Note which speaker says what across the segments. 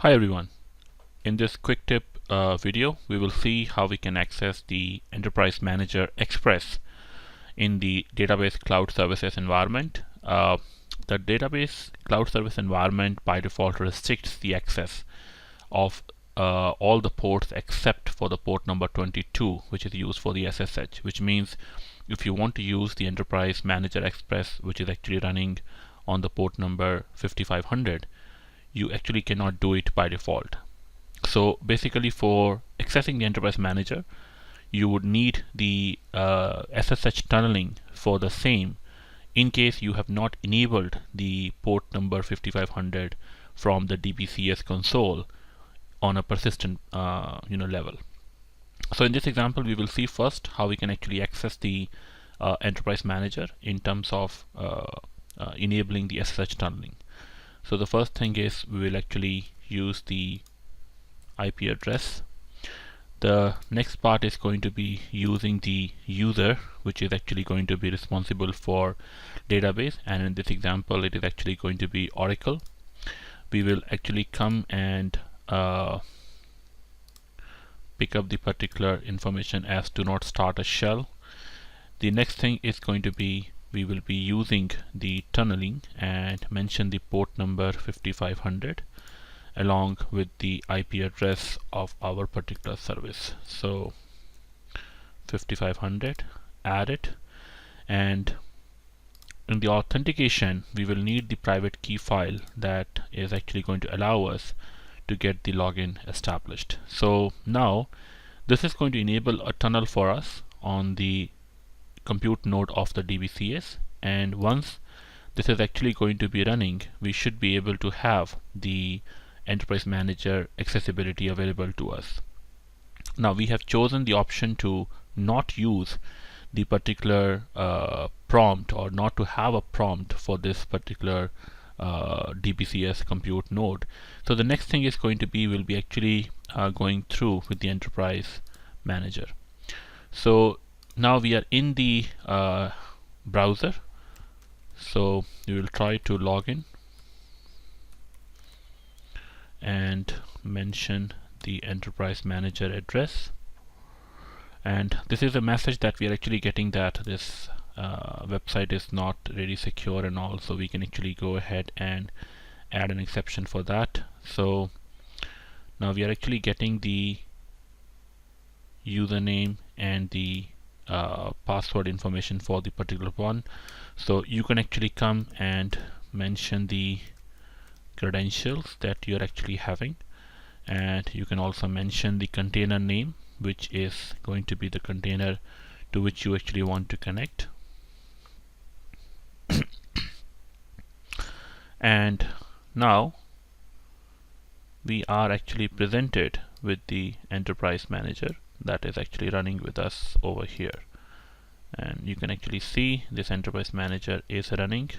Speaker 1: Hi everyone. In this quick tip video, we will see how we can access the Enterprise Manager Express in the Database Cloud Services environment. The Database Cloud Service environment by default restricts the access of all the ports except for the port number 22, which is used for the SSH, which means if you want to use the Enterprise Manager Express, which is actually running on the port number 5500, you actually cannot do it by default. So basically, for accessing the Enterprise Manager, you would need the SSH tunneling for the same in case you have not enabled the port number 5500 from the DBCS console on a persistent level. So in this example, we will see first how we can actually access the Enterprise Manager in terms of enabling the SSH tunneling. So the first thing is we will actually use the IP address. The next part is going to be using the user, which is actually going to be responsible for database, and in this example it is actually going to be Oracle. We will actually come and pick up the particular information as do not start a shell. The next thing is going to be we will be using the tunneling and mention the port number 5500 along with the IP address of our particular service. So 5500, add it, and in the authentication we will need the private key file that is actually going to allow us to get the login established. So now this is going to enable a tunnel for us on the compute node of the DBCS, and once this is actually going to be running, we should be able to have the Enterprise Manager accessibility available to us. Now we have chosen the option to not use the particular prompt, or not to have a prompt for this particular DBCS compute node. So the next thing is going to be we'll be actually going through with the Enterprise Manager. So now we are in the browser, so we will try to log in and mention the Enterprise Manager address, and this is a message that we are actually getting that this website is not really secure and all, so we can actually go ahead and add an exception for that. So now we are actually getting the username and the password information for the particular one. So you can actually come and mention the credentials that you're actually having, and you can also mention the container name, which is going to be the container to which you actually want to connect. And now we are actually presented with the Enterprise Manager that is actually running with us over here, and you can actually see this Enterprise Manager is running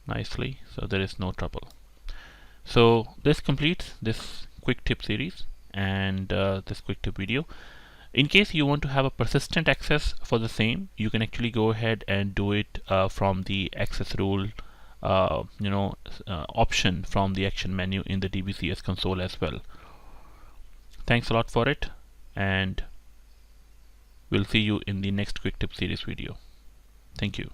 Speaker 1: nicely, so there is no trouble. So this completes this quick tip series and this quick tip video. In case you want to have a persistent access for the same, you can actually go ahead and do it from the access rule option from the action menu in the DBCS console as well. Thanks a lot for it, and we'll see you in the next quick tip series video. Thank you.